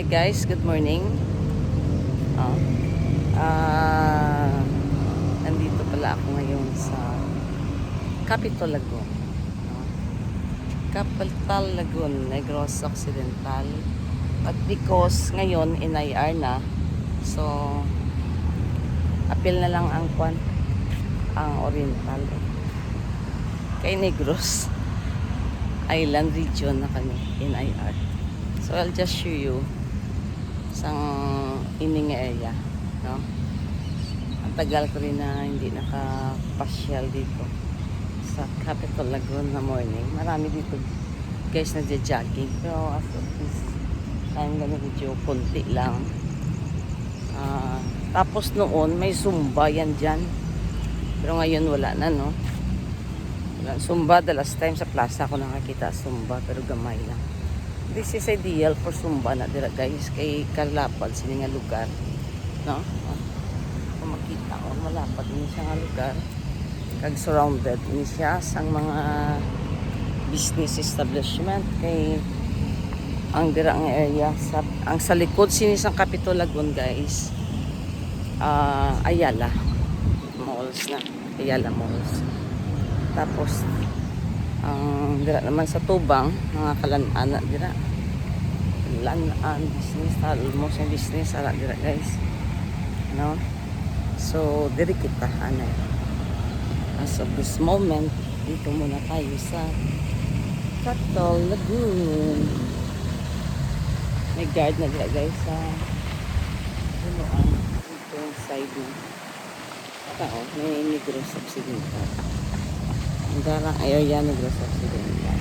Hi guys, good morning. Oh, ah, nandito pala ako ngayon sa Capitol Lagoon. Oh, Capital Lagoon, Negros Occidental. But because ngayon NIR na, so appeal na lang ang Oriental. Kay Negros Island Region na kami, NIR. So I'll just show you isang ining area, no? Ang tagal ko rin na hindi nakapasyal dito sa Capitol Lagoon na morning. Marami dito guys na jogging, pero as of this time na medyo konti lang. Tapos noon may Zumba yan dyan, pero ngayon wala na, no? Wala Zumba. The last time sa plaza ako nakakita Zumba, pero gamay lang. This is ideal for Zumba na dira guys, kay kalapad sini nga lugar, no? Kung makita o malapad ni siya nga lugar, kag surrounded ni siya sang mga business establishment, kay ang dira nga area sa likod sini sang Capitol Lagoon guys, Ayala Malls na, Ayala Malls. Tapos ang dira naman sa Tubang, mga kalan-ana dira. Kalan-an business, almost yung business ala dira guys. No? So, diri kita anay. As of this moment, dito muna tayo sa Capitol Lagoon. May guard na dira guys sa punuan. Ito yung side mo. May Negros Occidental. Ang darang area Negros Occidental.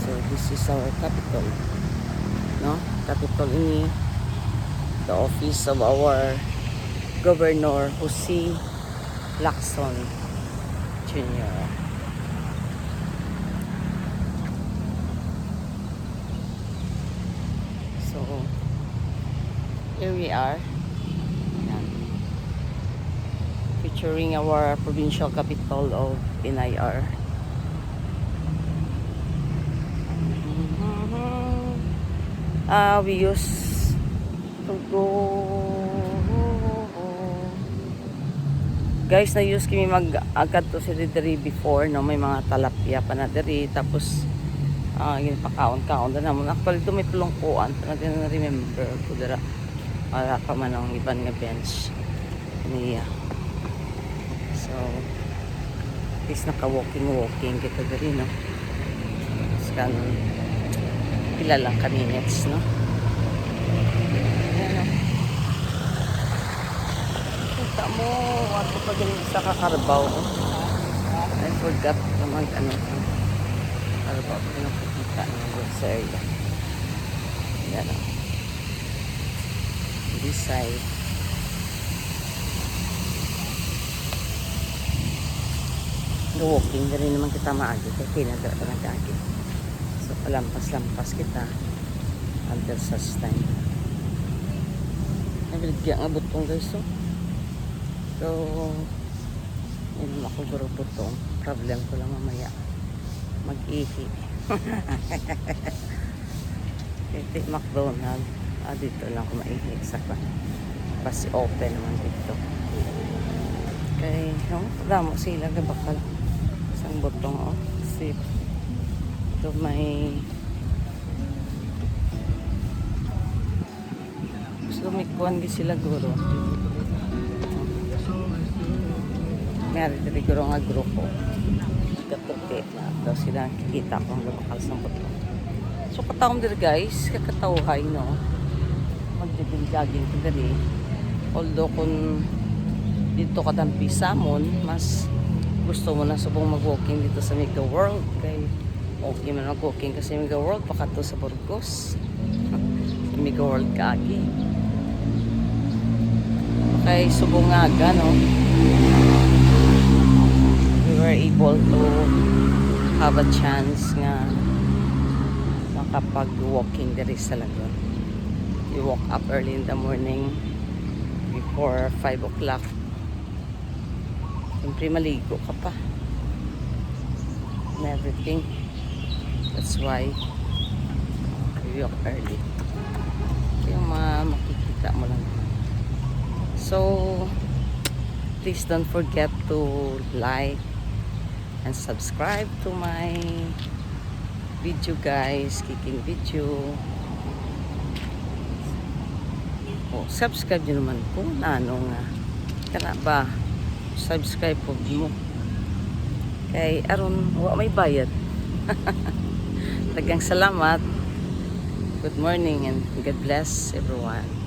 So this is our capital, no? Capital ini the office of our Governor Jose Lacson Jr. So here we are, featuring our provincial capital of NIR. We used to go guys, na use kami mag-agad to sa diri before, no? May mga talapia pa na diri, tapos yun pa kaon-kaon na naman. Actually ito may tulongkuan pa na remember ko dira, para pa man ang iban nga bench niya. So, at least naka-walking kita dali, no? Scan, pila lang ka minutes, no? Ayan, no? Kita mo, wato pa din sa kakarbaw, no? I forgot naman, karbaw, pinakikita naman sa area. Ayan, no? This side. Walking na rin naman kita maagi, kaya kinadra ka nag-agi. So palampas-lampas kita until such time. Nabiligyan nga butong guys, so hindi mo ako guro butong. Problem ko lang mamaya mag-ihi. Ito McDonald's, dito lang ako maihi sa kasi open naman dito. Okay, no? Damo sila gabakal isang butong, kasi ito may gusto lumikuan di sila guro. Meron dito guro nga grupo katuti na daw sila nakikita kung gabakal sa butong. So kataong dito guys, kakatawhay, no? Mag-jogging ko dali, although kung dito kadampi samon, mas gusto mo na subong mag-walking dito sa Mega World, kay okay man mag-walking kasi Mega World pakato sa Burgos. Mega World kaagi kay subong aga, no? We were able to have a chance nga makapag-walking diri sa lagoon. You woke up early in the morning before 5 o'clock. Siyempre maligo ka pa and everything. That's why we walk early. mo lang. So, please don't forget to like and subscribe to my video guys, Kiking Video. Oh, subscribe nyo naman po na ano nga. Kana ba? Subscribe po mo. Kay aron wa may bayad. Daghang salamat. Good morning and God bless everyone.